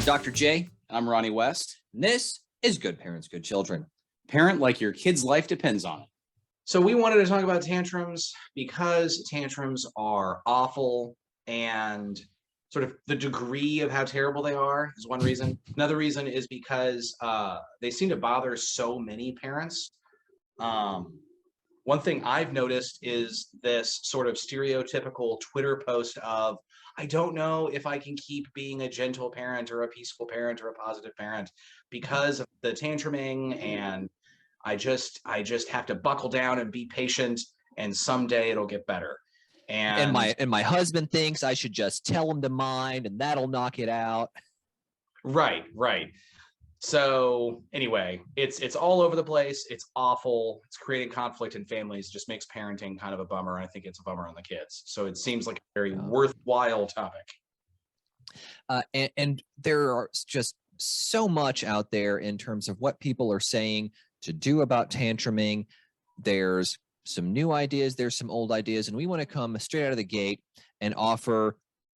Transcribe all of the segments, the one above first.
Dr. J. I'm Ronnie West, and this is Good Parents, Good Children. Parent like your kid's life depends on it. So we wanted to talk about tantrums because tantrums are awful, and sort of the degree of how terrible they are is one reason. Another reason is because they seem to bother so many parents. One thing I've noticed is this sort of stereotypical Twitter post of, I don't know if I can keep being a gentle parent or a peaceful parent or a positive parent because of the tantruming, and I just have to buckle down and be patient, and someday it'll get better. And my husband thinks I should just tell him to mind, and that'll knock it out. Right. So anyway, it's all over the place. It's awful. It's creating conflict in families. Just makes parenting kind of a bummer. And I think it's a bummer on the kids. So it seems like a very worthwhile topic. And there are just so much out there in terms of what people are saying to do about tantruming. There's some new ideas, there's some old ideas, and we want to come straight out of the gate and offer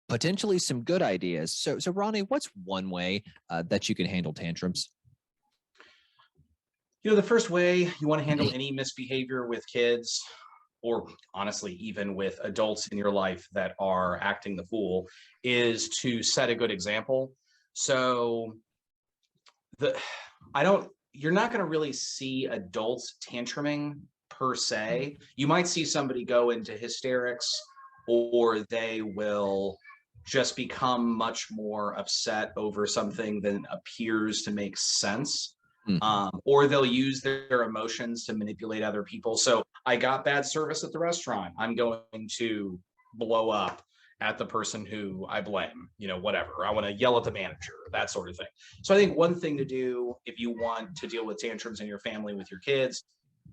potentially some good ideas. So Ronnie, what's one way that you can handle tantrums? The first way you want to handle any misbehavior with kids, or honestly, even with adults in your life that are acting the fool, is to set a good example. So you're not going to really see adults tantruming per se. You might see somebody go into hysterics, or they will just become much more upset over something than appears to make sense. Or they'll use their emotions to manipulate other people. So I got bad service at the restaurant, I'm going to blow up at the person who I blame, whatever. I want to yell at the manager, that sort of thing. So I think one thing to do if you want to deal with tantrums in your family with your kids,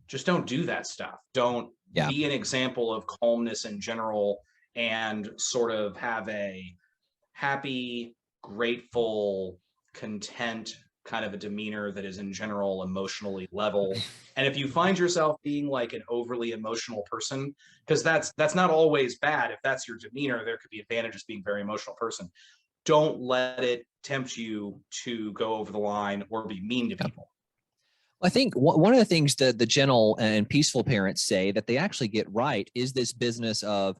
just don't do that stuff. Don't be an example of calmness in general, and sort of have a happy, grateful, content kind of a demeanor that is in general emotionally level. And if you find yourself being like an overly emotional person, because that's not always bad. If that's your demeanor, there could be advantages being a very emotional person. Don't let it tempt you to go over the line or be mean to people. I think one of the things that the gentle and peaceful parents say that they actually get right is this business of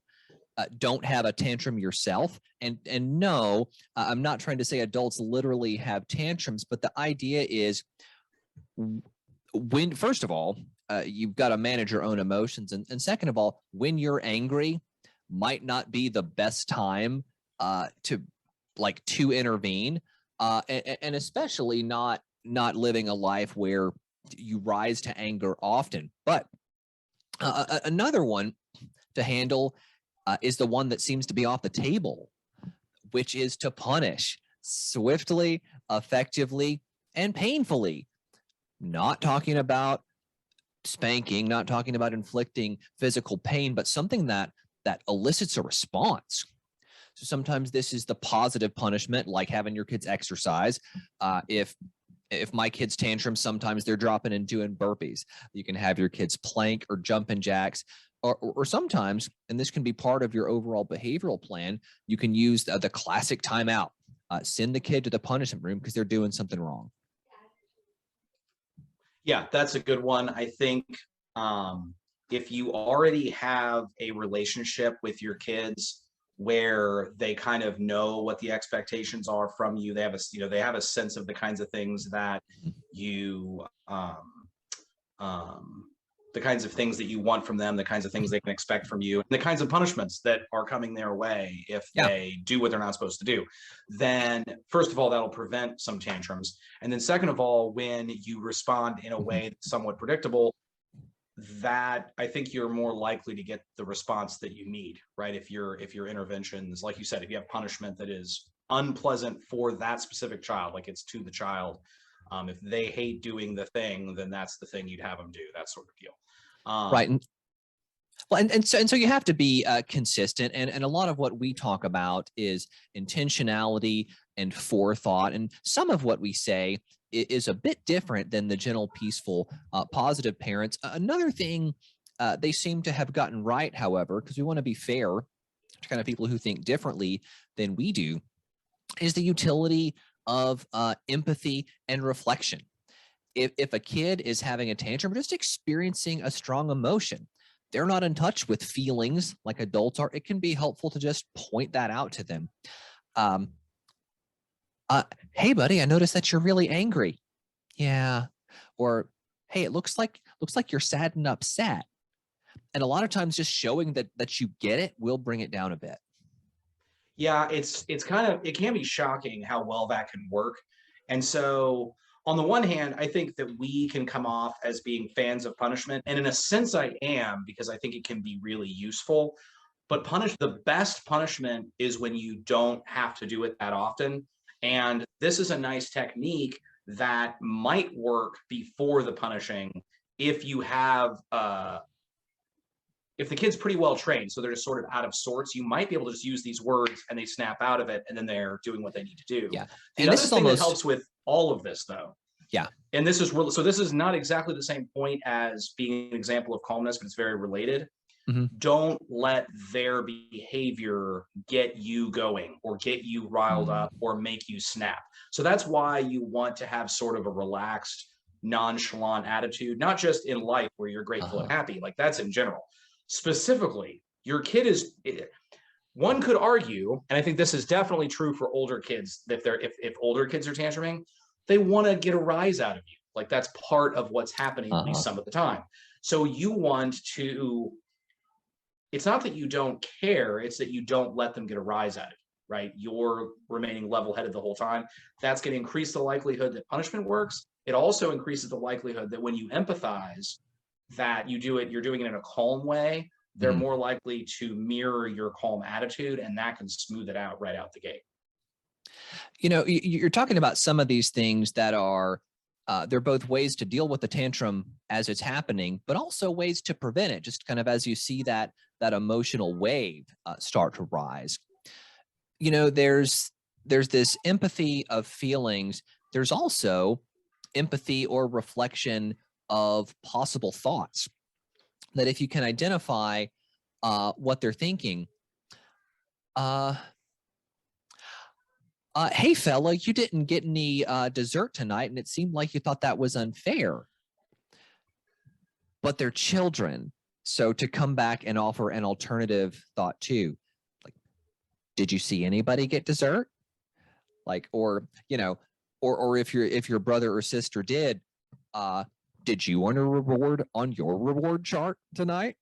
don't have a tantrum yourself. And no, I'm not trying to say adults literally have tantrums, but the idea is when, first of all, you've got to manage your own emotions. And second of all, when you're angry might not be the best time to intervene, and especially not living a life where you rise to anger often. But another one to handle is the one that seems to be off the table, which is to punish swiftly, effectively, and painfully. Not talking about spanking, not talking about inflicting physical pain, but something that elicits a response. So sometimes this is the positive punishment, like having your kids exercise. If my kids tantrum, sometimes they're dropping and doing burpees. You can have your kids plank or jumping jacks. Or sometimes, and this can be part of your overall behavioral plan, you can use the classic timeout. Send the kid to the punishment room because they're doing something wrong. Yeah, that's a good one. I think if you already have a relationship with your kids where they kind of know what the expectations are from you, they have a sense of the kinds of things that you the kinds of things that you want from them, the kinds of things they can expect from you, and the kinds of punishments that are coming their way if they do what they're not supposed to do, then first of all, that'll prevent some tantrums. And then second of all, when you respond in a way that's somewhat predictable, that I think you're more likely to get the response that you need, right? If your interventions, like you said, if you have punishment that is unpleasant for that specific child, like it's to the child, if they hate doing the thing, then that's the thing you'd have them do, that sort of deal. Right. And so you have to be consistent. And a lot of what we talk about is intentionality and forethought. And some of what we say is a bit different than the gentle, peaceful, positive parents. Another thing they seem to have gotten right, however, because we want to be fair to kind of people who think differently than we do, is the utility of empathy and reflection. If a kid is having a tantrum, just experiencing a strong emotion, they're not in touch with feelings like adults are. It can be helpful to just point that out to them. Um, Hey, buddy, I noticed that you're really angry. Yeah. Or, hey, it looks like you're sad and upset. And a lot of times just showing that you get it will bring it down a bit. Yeah, it's kind of, it can be shocking how well that can work. And so on the one hand, I think that we can come off as being fans of punishment. And in a sense, I am, because I think it can be really useful. But the best punishment is when you don't have to do it that often. And this is a nice technique that might work before the punishing if you have if the kid's pretty well trained, so they're just sort of out of sorts, you might be able to just use these words and they snap out of it, and then they're doing what they need to do. Yeah. The And other this is thing almost that helps with all of this, though, yeah. and this is really, so this is not exactly the same point as being an example of calmness, but it's very related. Mhm. Don't let their behavior get you going or get you riled up or make you snap. So that's why you want to have sort of a relaxed, nonchalant attitude, not just in life where you're grateful and happy, like that's in general. Specifically, your kid is, one could argue, and I think this is definitely true for older kids, that if older kids are tantruming, they want to get a rise out of you. Like that's part of what's happening, at least some of the time. So you want to, it's not that you don't care, it's that you don't let them get a rise out of you, right? You're remaining level-headed the whole time. That's going to increase the likelihood that punishment works. It also increases the likelihood that when you empathize, that you're doing it in a calm way, they're more likely to mirror your calm attitude, and that can smooth it out right out the gate. You know, you're talking about some of these things that are, they're both ways to deal with the tantrum as it's happening, but also ways to prevent it, just kind of as you see that emotional wave start to rise. You know, there's this empathy of feelings. There's also empathy or reflection of possible thoughts, that if you can identify what they're thinking, hey fella, you didn't get any dessert tonight and it seemed like you thought that was unfair. But they're children. So to come back and offer an alternative thought too, like, did you see anybody get dessert? Like, or, you know, or if your brother or sister did you want a reward on your reward chart tonight?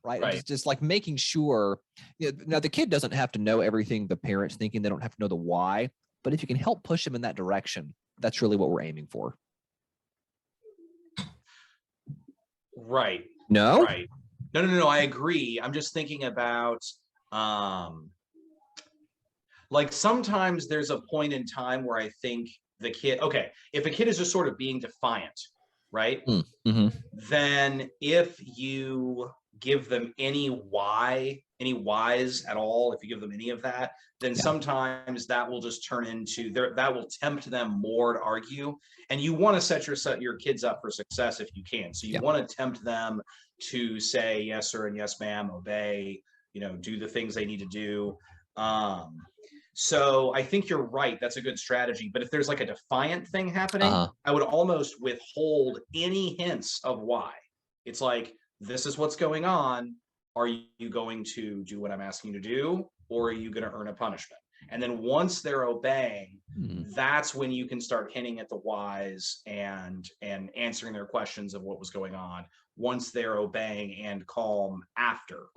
Right. Just like making sure, you know, now the kid doesn't have to know everything the parent's thinking. They don't have to know the why, but if you can help push them in that direction, that's really what we're aiming for. Right. No? Right. No. I agree. I'm just thinking about, like sometimes there's a point in time where I think the kid, okay, if a kid is just sort of being defiant, right? Then if you give them any whys at all, if you give them any of that, then sometimes that will just turn into that will tempt them more to argue. And you want to set your kids up for success if you can. So you want to tempt them to say yes sir and yes ma'am, obey, you know, do the things they need to do. So I think you're right. That's a good strategy. But if there's like a defiant thing happening, I would almost withhold any hints of why. It's like, this is what's going on. Are you going to do what I'm asking you to do? Or are you going to earn a punishment? And then once they're obeying, that's when you can start hinting at the whys and answering their questions of what was going on once they're obeying and calm after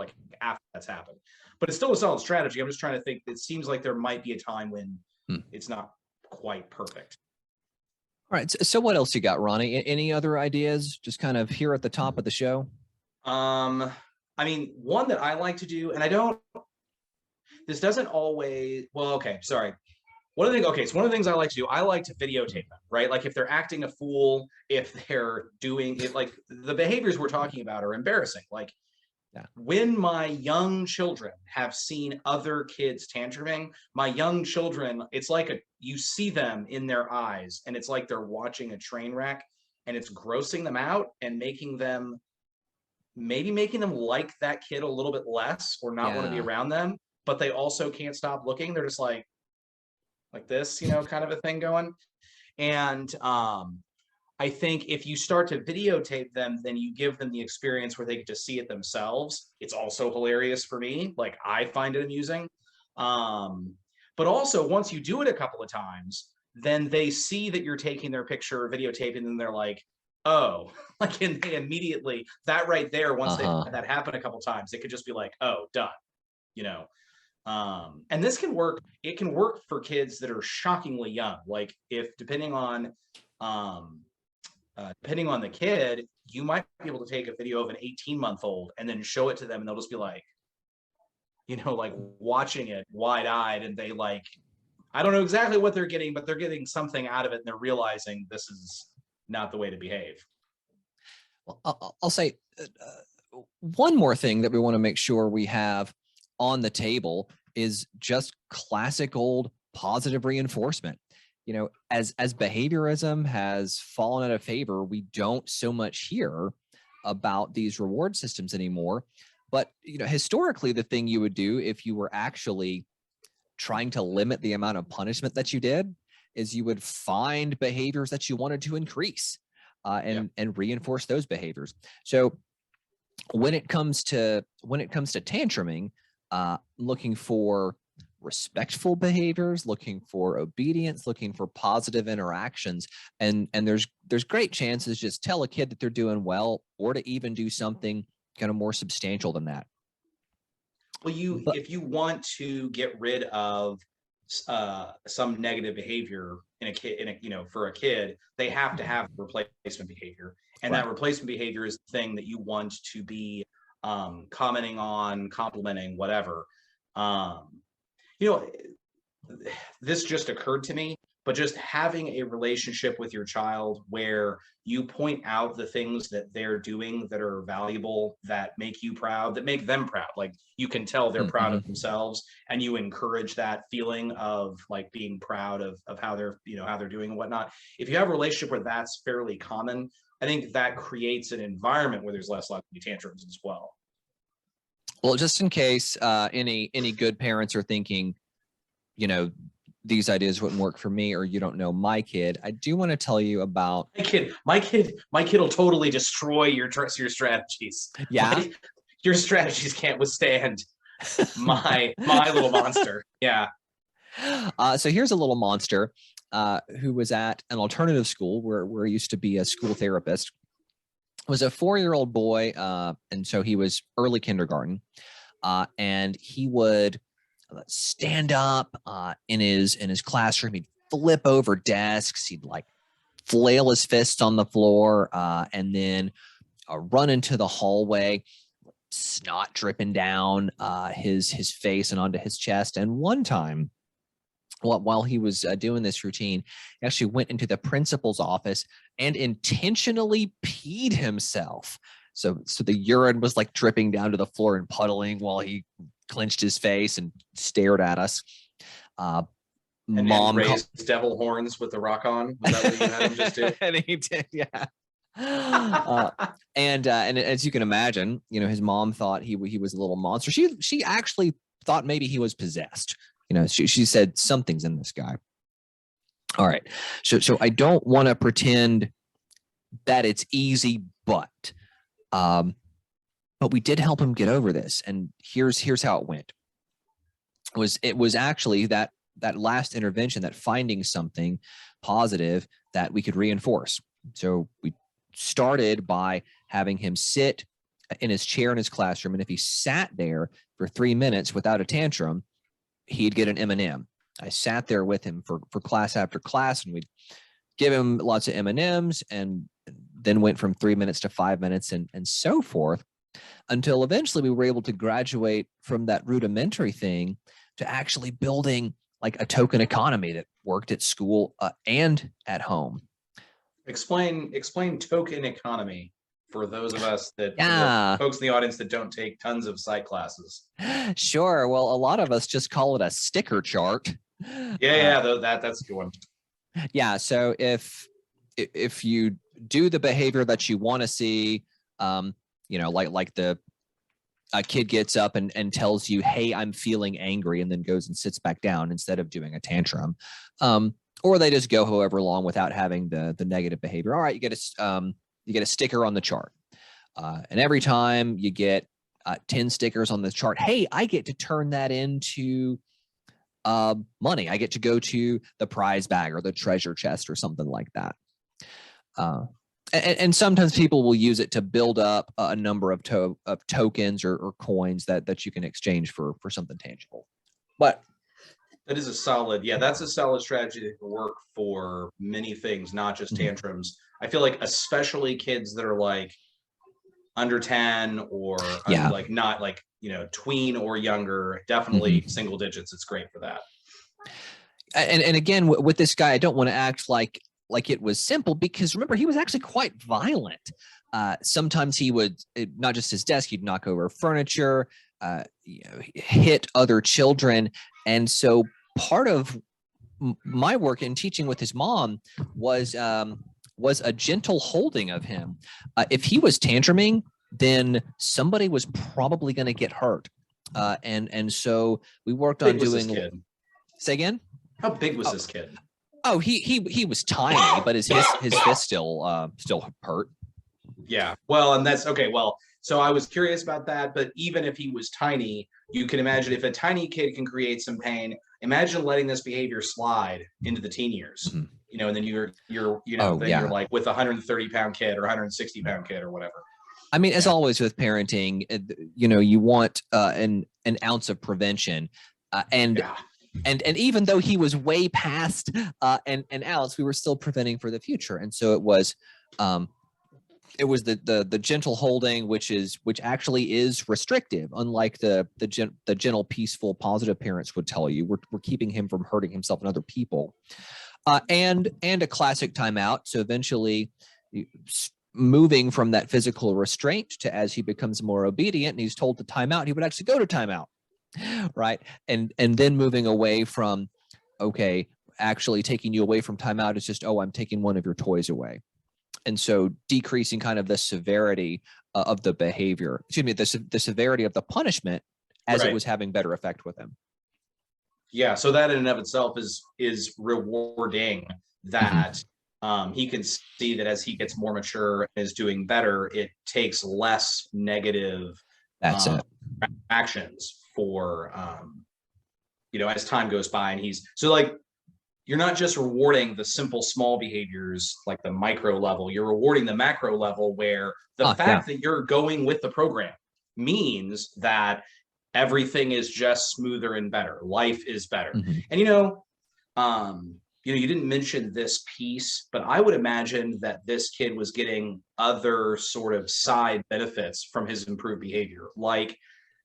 that's happened. But it's still a solid strategy. I'm just trying to think. It seems like there might be a time when it's not quite perfect. All right. So what else you got, Ronnie? Any other ideas? Just kind of here at the top of the show? I mean, one that I like to do, and this doesn't always, well, okay, sorry. So one of the things I like to do, I like to videotape them, right? Like if they're acting a fool, if they're doing it, like the behaviors we're talking about are embarrassing. Like when my young children have seen other kids tantruming, my young children, it's like you see them in their eyes and it's like they're watching a train wreck and it's grossing them out and making them like that kid a little bit less or not want to be around them, but they also can't stop looking. They're just like like this, kind of a thing going. And I think if you start to videotape them, then you give them the experience where they get to see it themselves. It's also hilarious for me. Like, I find it amusing. But also, once you do it a couple of times, then they see that you're taking their picture or videotaping, and they're like, oh, like, and they immediately, that right there, once they've had that happen a couple times, it could just be like, oh, done, you know. And this can work. It can work for kids that are shockingly young. Like, if depending on the kid, you might be able to take a video of an 18-month-old and then show it to them, and they'll just be like, like watching it wide-eyed, and they like, I don't know exactly what they're getting, but they're getting something out of it, and they're realizing this is not the way to behave. Well, I'll say one more thing that we want to make sure we have on the table is just classic old positive reinforcement. As behaviorism has fallen out of favor, we don't so much hear about these reward systems anymore. But, historically, the thing you would do if you were actually trying to limit the amount of punishment that you did is you would find behaviors that you wanted to increase and reinforce those behaviors. So when it comes to tantruming, looking for respectful behaviors, looking for obedience, looking for positive interactions, and there's great chances just tell a kid that they're doing well, or to even do something kind of more substantial than that. Well, if you want to get rid of some negative behavior in a kid, for a kid, they have to have replacement behavior, and that replacement behavior is the thing that you want to be commenting on, complimenting, whatever. This just occurred to me, but just having a relationship with your child where you point out the things that they're doing that are valuable, that make you proud, that make them proud. Like, you can tell they're proud of themselves, and you encourage that feeling of like being proud of how they're, how they're doing and whatnot. If you have a relationship where that's fairly common, I think that creates an environment where there's less likely to be tantrums as well. Well, just in case any good parents are thinking, these ideas wouldn't work for me, or you don't know my kid, I do want to tell you about my kid will totally destroy your strategies. Yeah. Your strategies can't withstand my little monster. Yeah. So here's a little monster who was at an alternative school where he used to be a school therapist. Was a 4-year-old boy, and so he was early kindergarten, and he would stand up in his classroom. He'd flip over desks. He'd like flail his fists on the floor, and then run into the hallway, snot dripping down his face and onto his chest. And one time, while he was doing this routine, he actually went into the principal's office and intentionally peed himself. So the urine was like dripping down to the floor and puddling while he clenched his face and stared at us. And Mom raised devil horns with the rock on. Was that what you had him just do? And he did, yeah. And as you can imagine, his mom thought he was a little monster. She actually thought maybe he was possessed. She said something's in this guy. All right. So I don't want to pretend that it's easy, but we did help him get over this. And here's how it went. It was actually that last intervention, that finding something positive that we could reinforce. So we started by having him sit in his chair in his classroom, and if he sat there for 3 minutes without a tantrum, he'd get an M&M. I sat there with him for class after class, and we'd give him lots of M&Ms, and then went from 3 minutes to 5 minutes and so forth, until eventually we were able to graduate from that rudimentary thing to actually building like a token economy that worked at school and at home. Explain token economy for those of us that folks in the audience that don't take tons of psych classes. Sure. Well, a lot of us just call it a sticker chart. That's a good one. Yeah. So if you do the behavior that you want to see, like the a kid gets up and tells you, hey, I'm feeling angry, and then goes and sits back down instead of doing a tantrum. Or they just go however long without having the negative behavior. All right, you get a sticker on the chart. And every time you get 10 stickers on the chart, hey, I get to turn that into money. I get to go to the prize bag or the treasure chest or something like that. And sometimes people will use it to build up a number of tokens or coins that you can exchange for something tangible. But that is a solid, that's a solid strategy that can work for many things, not just tantrums. I feel like especially kids that are like under 10 or like not like, tween or younger, definitely single digits. It's great for that. And again, with this guy, I don't want to act like it was simple, because remember, he was actually quite violent. Sometimes he would, not just his desk, he'd knock over furniture, hit other children. And so part of my work in teaching with his mom was a gentle holding of him. If he was tantruming, then somebody was probably going to get hurt. And so we worked on doing. Say again? How big was this kid? Oh, he was tiny, but his fist still hurt. Yeah. Well, and that's okay. Well, so I was curious about that, but even if he was tiny, you can imagine if a tiny kid can create some pain, imagine letting this behavior slide into the teen years, and then you're like with a 130-pound kid or 160-pound kid or whatever. I mean, as always with parenting, you want an ounce of prevention, and even though he was way past an ounce, we were still preventing for the future. And so it was the gentle holding, which actually is restrictive, unlike the gentle, peaceful, positive parents would tell you. We're keeping him from hurting himself and other people, and a classic timeout. So eventually, moving from that physical restraint to, as he becomes more obedient and he's told to time out, he would actually go to timeout, right? And then moving away from, okay, actually taking you away from timeout is just, oh, I'm taking one of your toys away. And so decreasing kind of the severity of the behavior, the severity of the punishment as it was having better effect with him. Yeah. So that in and of itself is rewarding that he can see that as he gets more mature and is doing better, it takes less negative actions for, as time goes by. And you're not just rewarding the simple small behaviors like the micro level, you're rewarding the macro level, where the fact that you're going with the program means that everything is just smoother and better. Life is better. And, you didn't mention this piece, but I would imagine that this kid was getting other sort of side benefits from his improved behavior, like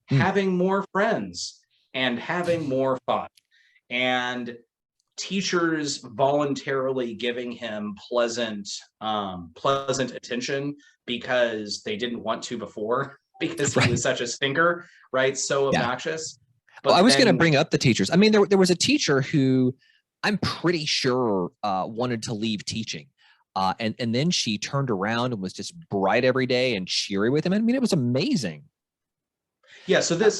having more friends and having more fun, and teachers voluntarily giving him pleasant attention because they didn't want to before, because he was such a stinker, right? So obnoxious. But I was going to bring up the teachers. I mean, there was a teacher who I'm pretty sure wanted to leave teaching. And then she turned around and was just bright every day and cheery with him. I mean, it was amazing. Yeah. So that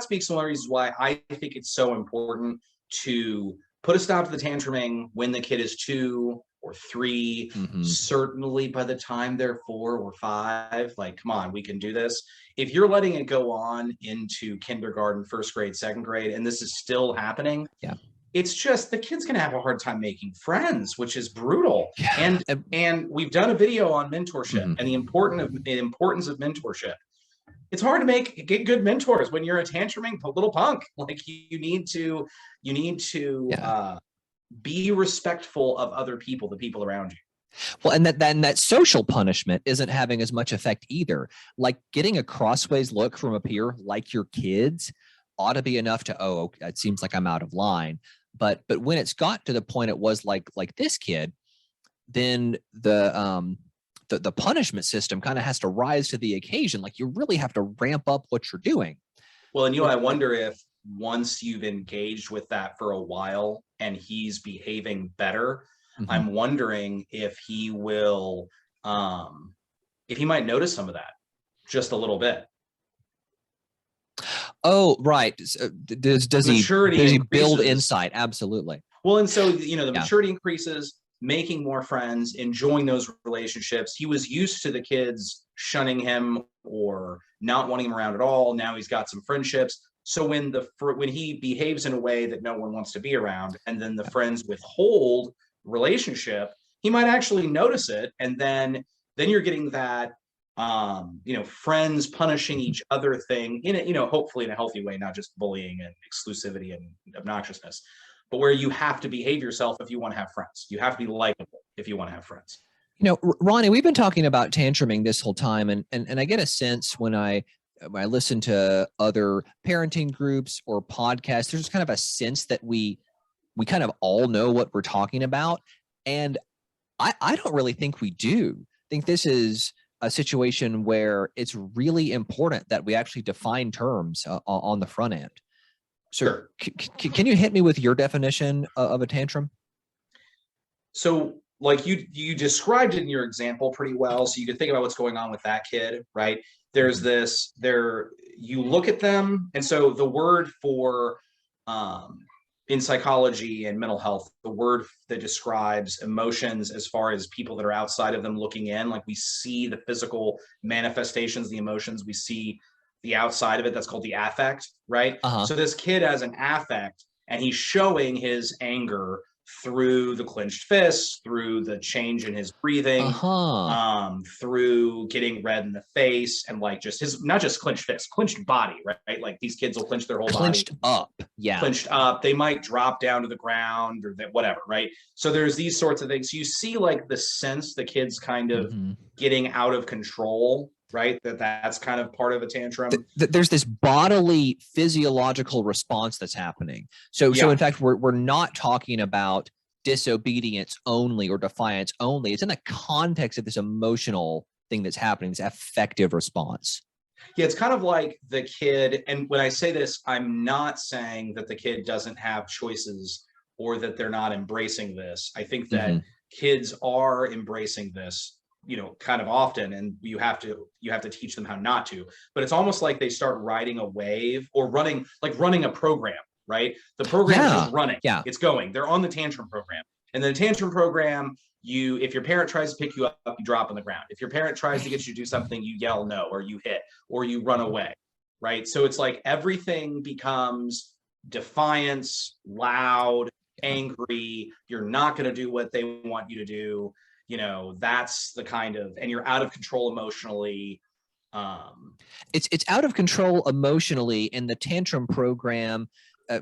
speaks to one of the reasons why I think it's so important to put a stop to the tantruming when the kid is 2 or 3, certainly by the time they're 4 or 5, like, come on, we can do this. If you're letting it go on into kindergarten, 1st grade, 2nd grade, and this is still happening, it's just the kid's going to have a hard time making friends, which is brutal. And we've done a video on mentorship and the importance of mentorship. It's hard to get good mentors when you're a tantruming little punk. Like, you need to be respectful of other people, the people around you. Well, and that social punishment isn't having as much effect either. Like, getting a crossways look from a peer, like your kids, ought to be enough to, oh, okay, it seems like I'm out of line. But when it's got to the point it was like this kid, then the punishment system kind of has to rise to the occasion. Like, you really have to ramp up what you're doing. Well, and I wonder if once you've engaged with that for a while and he's behaving better, I'm wondering if he will, if he might notice some of that just a little bit. Oh, right. Does he Maturity build increases. insight? Absolutely. Well, and so, the Yeah. maturity increases, making more friends, enjoying those relationships. He was used to the kids shunning him or not wanting him around at all. Now he's got some friendships. So when he behaves in a way that no one wants to be around, and then the friends withhold relationship, he might actually notice it, and then you're getting that friends punishing each other thing in a, hopefully in a healthy way, not just bullying and exclusivity and obnoxiousness, but where you have to behave yourself if you want to have friends. You have to be likable if you want to have friends. Ronnie, we've been talking about tantruming this whole time, and I get a sense when I listen to other parenting groups or podcasts, there's kind of a sense that we kind of all know what we're talking about, and I don't really think we do. I think this is a situation where it's really important that we actually define terms on the front end. So Sure. Can you hit me with your definition of a tantrum? So like you described it in your example pretty well. So you can think about what's going on with that kid, right? There's you look at them. And so the word for, in psychology and mental health, the word that describes emotions as far as people that are outside of them looking in, like we see the physical manifestations, the emotions, we see the outside of it. That's called the affect, right? Uh-huh. So this kid has an affect, and he's showing his anger through the clenched fists, through the change in his breathing, through getting red in the face, and like just his, not just clenched fists, clenched body, right? Like these kids will clench their whole clenched body. Up. Yeah. Clenched up. They might drop down to the ground or whatever, right? So there's these sorts of things. You see like the sense the kids kind of getting out of control, right? That's kind of part of a tantrum. There's this bodily physiological response that's happening. So in fact, we're not talking about disobedience only or defiance only. It's in the context of this emotional thing that's happening, this affective response. Yeah, it's kind of like the kid, and when I say this, I'm not saying that the kid doesn't have choices or that they're not embracing this. I think that kids are embracing this, kind of often, and you have to teach them how not to. But it's almost like they start riding a wave or running a program, right? The program is just running. Yeah. It's going. They're on the tantrum program. And the tantrum program, if your parent tries to pick you up, you drop on the ground. If your parent tries to get you to do something, you yell no, or you hit, or you run away, right? So it's like everything becomes defiance, loud, angry. You're not going to do what they want you to do. That's the kind of, and you're out of control emotionally. It's out of control emotionally, and the tantrum program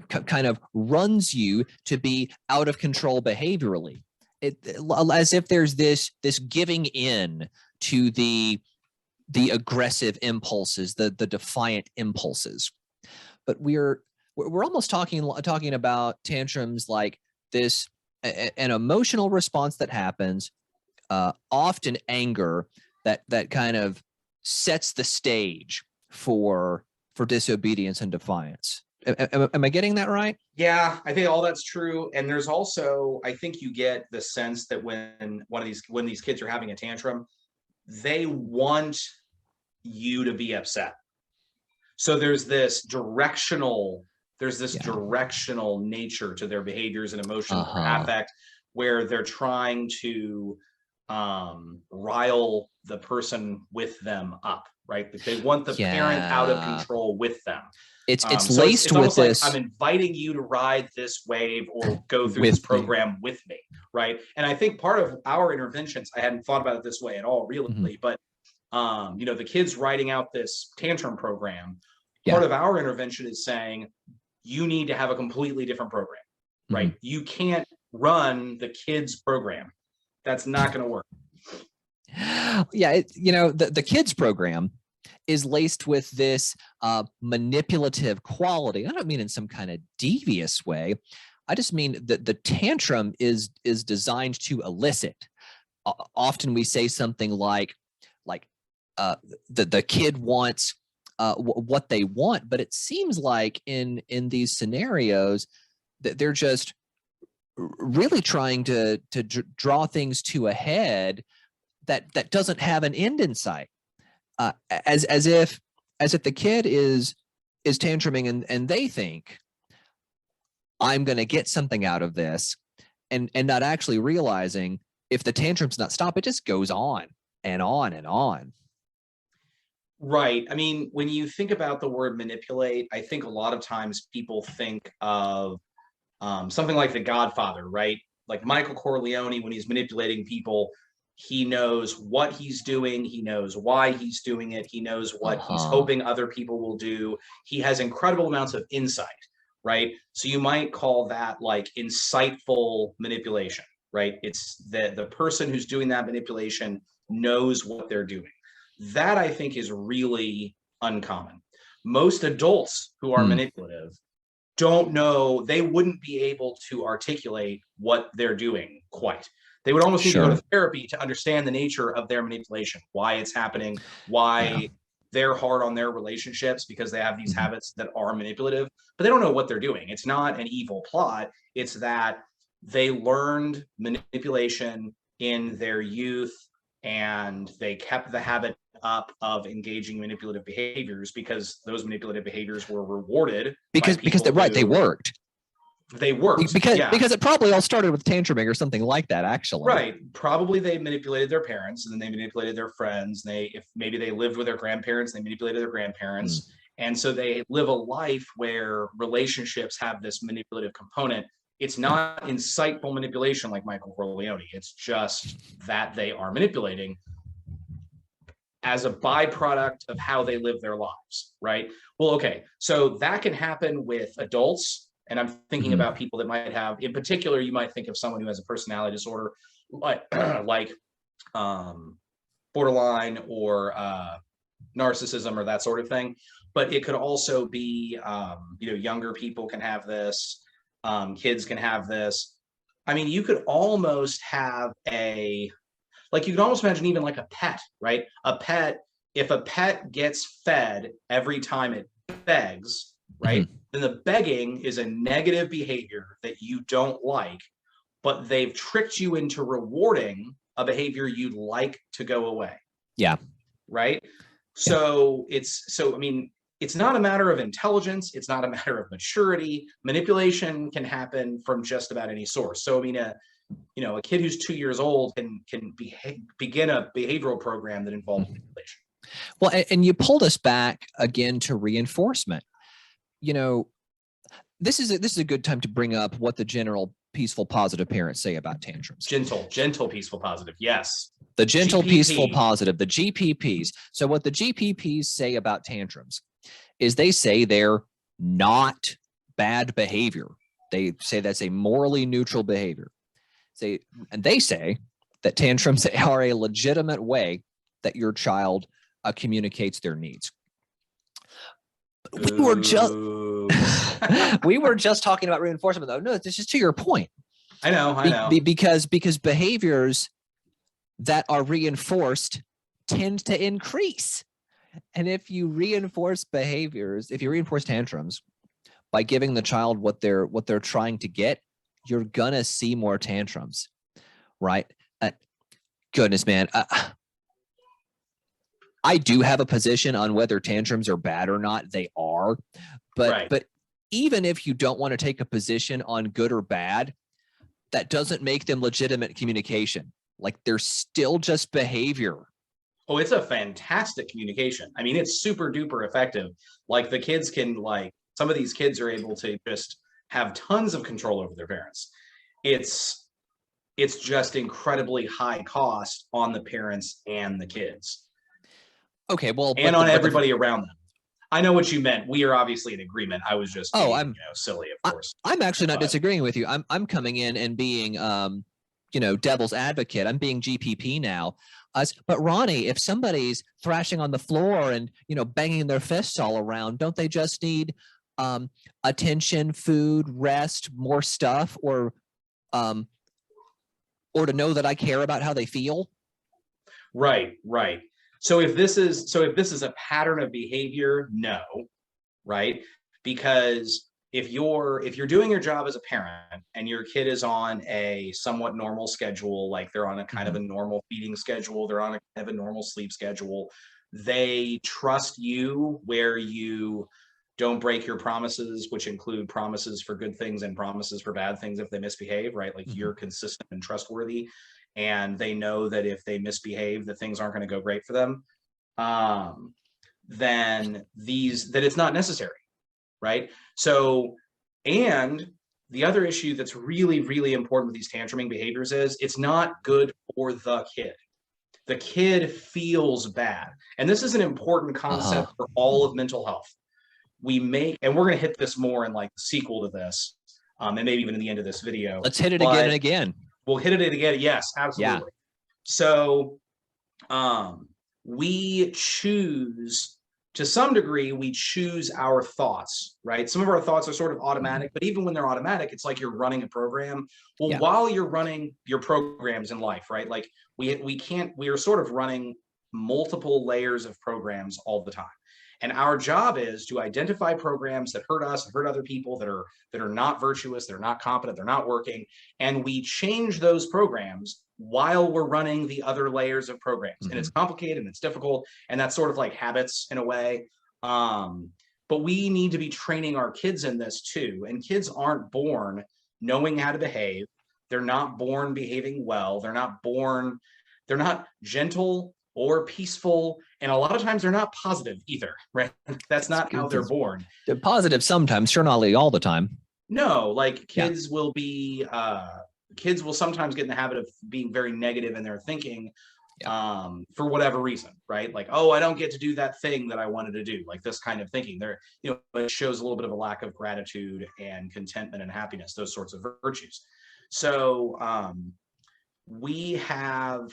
kind of runs you to be out of control behaviorally. As if there's this giving in to the aggressive impulses, the defiant impulses. But we're almost talking about tantrums like this, an emotional response that happens, often anger, that kind of sets the stage for disobedience and defiance. Am I getting that right? Yeah, I think all that's true. And there's also, I think you get the sense that when these kids are having a tantrum, they want you to be upset. So there's this directional nature to their behaviors and emotions, affect, where they're trying to rile the person with them up, right? They want the parent out of control with them. It's laced with this. Like, I'm inviting you to ride this wave or go through this program with me, right? And I think part of our interventions, I hadn't thought about it this way at all, really, but the kids writing out this tantrum program, part of our intervention is saying you need to have a completely different program, right? You can't run the kids program. That's not going to work. Yeah, the kids program is laced with this manipulative quality. I don't mean in some kind of devious way. I just mean that the tantrum is designed to elicit. Often we say something like the kid wants what they want, but it seems like in these scenarios that they're just really trying to draw things to a head that doesn't have an end in sight. As if the kid is is tantruming, and they think I'm going to get something out of this, and not actually realizing if the tantrum's not stopped, it just goes on and on and on. Right. I mean, when you think about the word manipulate, I think a lot of times people think of something like The Godfather, right? Like Michael Corleone, when he's manipulating people, he knows what he's doing. He knows why he's doing it. He knows what he's hoping other people will do. He has incredible amounts of insight, right? So you might call that like insightful manipulation, right? It's the person who's doing that manipulation knows what they're doing. That I think is really uncommon. Most adults who are manipulative don't know, they wouldn't be able to articulate what they're doing quite. They would almost need to go to therapy to understand the nature of their manipulation, why it's happening, why they're hard on their relationships because they have these habits that are manipulative, but they don't know what they're doing. It's not an evil plot. It's that they learned manipulation in their youth and they kept the habit up of engaging in manipulative behaviors because those manipulative behaviors were rewarded because they worked. They worked because it probably all started with tantruming or something like that, actually. Right. Probably they manipulated their parents, and then they manipulated their friends. If maybe they lived with their grandparents, they manipulated their grandparents. And so they live a life where relationships have this manipulative component. It's not insightful manipulation like Michael Corleone. It's just that they are manipulating as a byproduct of how they live their lives, right? Well, okay, so that can happen with adults. And I'm thinking about people that might have, in particular, you might think of someone who has a personality disorder, like borderline or narcissism or that sort of thing. But it could also be, younger people can have this, kids can have this. I mean, you could almost have you can almost imagine even like a pet, right? If a pet gets fed every time it begs, right? Then the begging is a negative behavior that you don't like, but they've tricked you into rewarding a behavior you'd like to go away. Yeah. Right. So it's not a matter of intelligence. It's not a matter of maturity. Manipulation can happen from just about any source. So, I mean, a kid who's 2 years old can begin a behavioral program that involves manipulation. Well, and you pulled us back again to reinforcement. This is a good time to bring up what the general peaceful positive parents say about tantrums. Gentle peaceful positive. Yes. The gentle GPP. Peaceful positive, the GPPs. So what the GPPs say about tantrums is they say they're not bad behavior. They say that's a morally neutral behavior. They say that tantrums are a legitimate way that your child communicates their needs. We were just talking about reinforcement, though. No, this is to your point. I know. Because behaviors that are reinforced tend to increase. And if you reinforce tantrums by giving the child what they're trying to get, you're gonna see more tantrums, right? Goodness, man. I do have a position on whether tantrums are bad or not. They are, but even if you don't want to take a position on good or bad, that doesn't make them legitimate communication. Like, they're still just behavior. Oh, it's a fantastic communication. I mean, it's super duper effective. Like, the kids can, some of these kids are able to just have tons of control over their parents. It's just incredibly high cost on the parents and the kids. Okay, well, and on everybody around them. I know what you meant. We are obviously in agreement. I was just being, silly, of course. I'm actually not disagreeing with you. I'm coming in and being devil's advocate. I'm being GPP now. But Ronnie, if somebody's thrashing on the floor and banging their fists all around, don't they just need attention, food, rest, more stuff, or to know that I care about how they feel? Right. So if this is a pattern of behavior, no, right? Because if you're doing your job as a parent and your kid is on a somewhat normal schedule, like they're on a kind of a normal feeding schedule, they're on a kind of a normal sleep schedule, they trust you where you don't break your promises, which include promises for good things and promises for bad things if they misbehave, right? Like you're consistent and trustworthy, and they know that if they misbehave, that things aren't going to go great for them. Then that it's not necessary, right? So, and the other issue that's really, really important with these tantruming behaviors is it's not good for the kid. The kid feels bad. And this is an important concept for all of mental health. And we're going to hit this more in like the sequel to this, and maybe even in the end of this video. Let's hit it again and again. We'll hit it again. Yes, absolutely. Yeah. So we choose, to some degree, we choose our thoughts, right? Some of our thoughts are sort of automatic, but even when they're automatic, it's like you're running a program. Well, while you're running your programs in life, right? Like we are sort of running multiple layers of programs all the time. And our job is to identify programs that hurt us, hurt other people, that are not virtuous, they're not competent, they're not working. And we change those programs while we're running the other layers of programs. And it's complicated and it's difficult. And that's sort of like habits in a way. But we need to be training our kids in this too. And kids aren't born knowing how to behave. They're not born behaving well. They're not gentle or peaceful, and a lot of times they're not positive either, right? That's not how they're born. They're positive sometimes, sure, not all the time. No, like kids will sometimes get in the habit of being very negative in their thinking, for whatever reason, right? Like, oh, I don't get to do that thing that I wanted to do, like this kind of thinking. It shows a little bit of a lack of gratitude and contentment and happiness, those sorts of virtues. So we have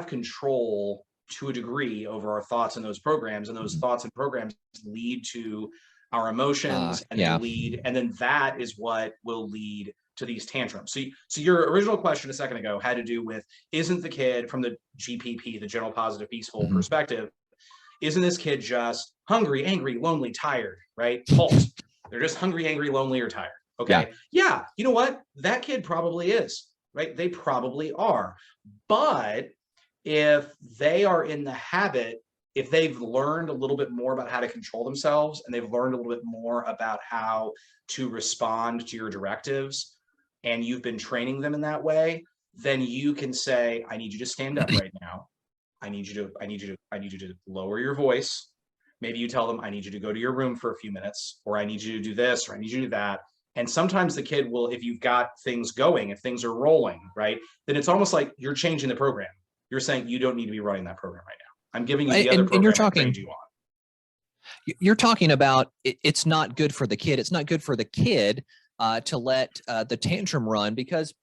control to a degree over our thoughts in those programs, and those thoughts and programs lead to our emotions, and then that is what will lead to these tantrums. So your original question a second ago had to do with, isn't the kid, from the GPP, the general positive peaceful perspective, isn't this kid just hungry, angry, lonely, tired, right? Halt. They're just hungry, angry, lonely, or tired. Okay. Yeah. You know what? That kid probably is. Right? They probably are. But if they are in the habit, if they've learned a little bit more about how to control themselves, and they've learned a little bit more about how to respond to your directives, and you've been training them in that way, then you can say, I need you to stand up right now. I need you to lower your voice. Maybe you tell them, I need you to go to your room for a few minutes, or I need you to do this, or I need you to do that. And sometimes the kid will, if you've got things going, if things are rolling, right, then it's almost like you're changing the program. You're saying you don't need to be running that program right now. I'm giving you the other program you're I trained you on. You're talking about it's not good for the kid. It's not good for the kid to let the tantrum run because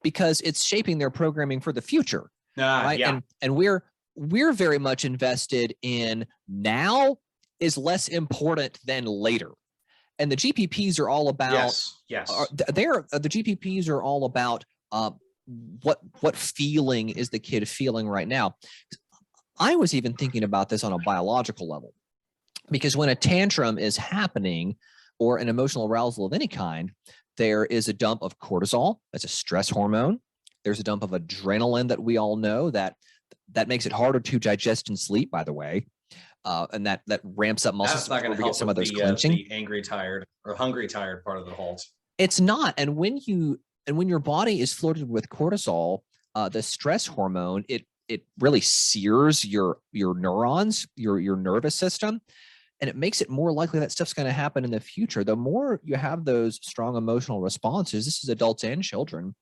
it's shaping their programming for the future. Right? Yeah. And we're very much invested in now is less important than later. And the GPPs are all about, the GPPs are all about what feeling is the kid feeling right now. I was even thinking about this on a biological level, because when a tantrum is happening or an emotional arousal of any kind, there is a dump of cortisol. That's a stress hormone. There's a dump of adrenaline that we all know that makes it harder to digest and sleep, by the way. And that ramps up muscles. That's not going to help some of those clenching. The angry, tired, or hungry, tired part of the halt. It's not. And when your body is flooded with cortisol, the stress hormone, it really sears your neurons, your nervous system, and it makes it more likely that stuff's going to happen in the future. The more you have those strong emotional responses, this is adults and children,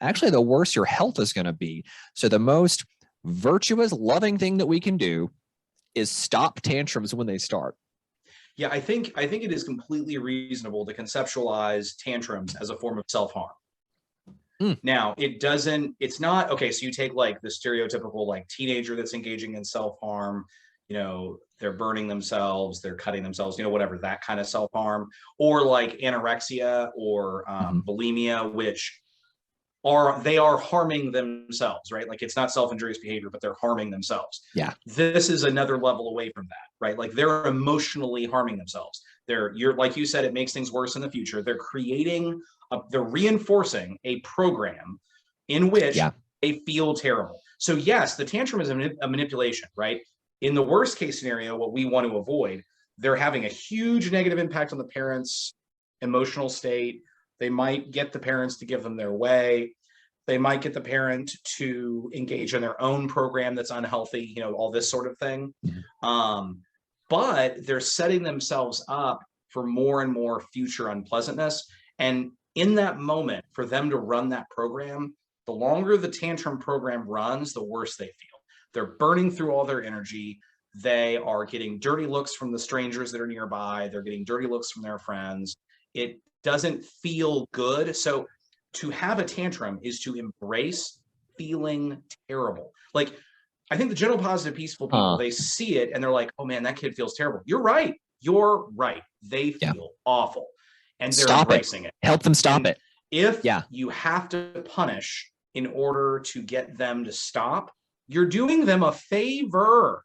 actually, the worse your health is going to be. So the most virtuous, loving thing that we can do is stop tantrums when they start. Yeah, I think it is completely reasonable to conceptualize tantrums as a form of self-harm. Now, it's not, okay, so you take like the stereotypical like teenager that's engaging in self-harm, they're burning themselves, they're cutting themselves, whatever, that kind of self-harm, or like anorexia or bulimia, which they are harming themselves, right? Like it's not self-injurious behavior, but they're harming themselves. Yeah. This is another level away from that, right? Like they're emotionally harming themselves. You're like you said, it makes things worse in the future. They're they're reinforcing a program in which they feel terrible. So yes, the tantrum is a manipulation, right? In the worst case scenario, what we want to avoid, they're having a huge negative impact on the parents' emotional state. They might get the parents to give them their way. They might get the parent to engage in their own program that's unhealthy, all this sort of thing. But they're setting themselves up for more and more future unpleasantness. And in that moment, for them to run that program, the longer the tantrum program runs, the worse they feel. They're burning through all their energy. They are getting dirty looks from the strangers that are nearby. They're getting dirty looks from their friends. It doesn't feel good. So to have a tantrum is to embrace feeling terrible. Like, I think the general positive, peaceful people, they see it and they're like, oh man, that kid feels terrible. You're right. You're right. They feel awful. And they're embracing it. Help them stop it. If you have to punish in order to get them to stop, you're doing them a favor.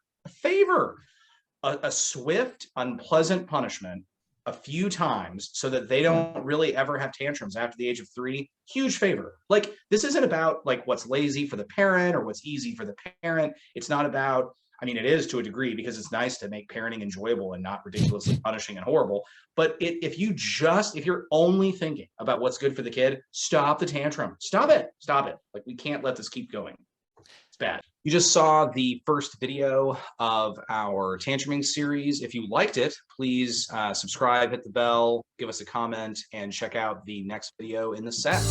A swift, unpleasant punishment a few times so that they don't really ever have tantrums after the age of 3. Huge favor. Like, this isn't about like what's lazy for the parent or what's easy for the parent. It's not about, I mean, it is to a degree because it's nice to make parenting enjoyable and not ridiculously punishing and horrible. But if you're only thinking about what's good for the kid, stop the tantrum. Stop it. Like, we can't let this keep going. It's bad. You just saw the first video of our Tantrumming series. If you liked it, please subscribe, hit the bell, give us a comment, and check out the next video in the set.